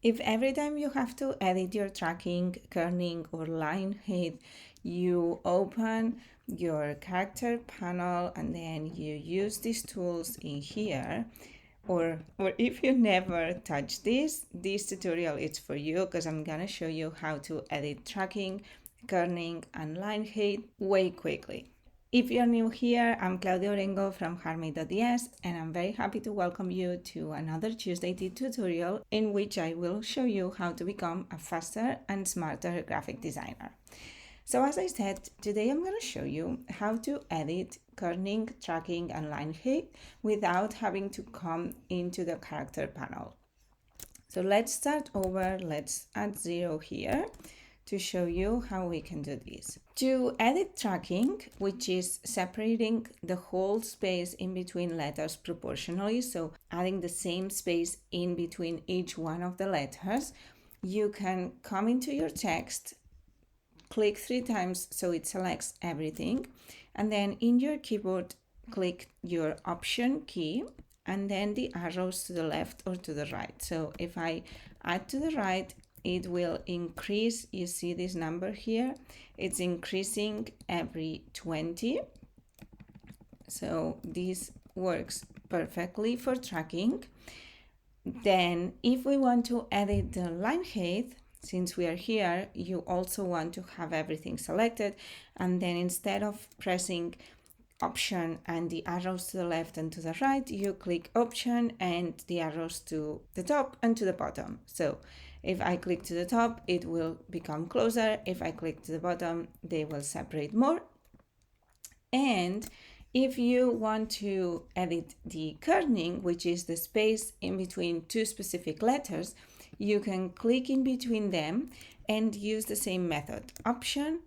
If every time you have to edit your tracking, kerning, or line height, you open your character panel and then you use these tools in here, or if you never touch this tutorial is for you, because I'm gonna show you how to edit tracking, kerning, and line height way quickly. If you're new here, I'm Claudia Orengo from heartmade.es, and I'm very happy to welcome you to another Tuesday tip tutorial in which I will show you how to become a faster and smarter graphic designer. So as I said, today I'm going to show you how to edit kerning, tracking, and line height without having to come into the character panel. So let's start over. Let's add 0 here to show you how we can do this. To edit tracking, which is separating the whole space in between letters proportionally, so adding the same space in between each one of the letters, you can come into your text, click 3 times so it selects everything, and then in your keyboard, click your Option key and then the arrows to the left or to the right. So if I add to the right, it will increase. You see this number here, it's increasing every 20. So this works perfectly for tracking. Then if we want to edit the line height, since we are here, you also want to have everything selected, and then instead of pressing Option and the arrows to the left and to the right, you click Option and the arrows to the top and to the bottom. So if I click to the top, it will become closer. If I click to the bottom, they will separate more. And if you want to edit the kerning, which is the space in between 2 specific letters, you can click in between them and use the same method, Option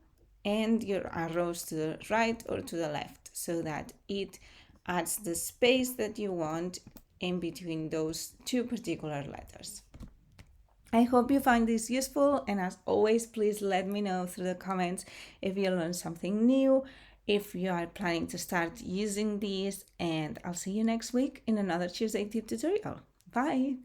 and your arrows to the right or to the left, so that it adds the space that you want in between those 2 particular letters. I hope you find this useful, and as always, please let me know through the comments if you learned something new, if you are planning to start using these, and I'll see you next week in another Tuesday tip tutorial. Bye!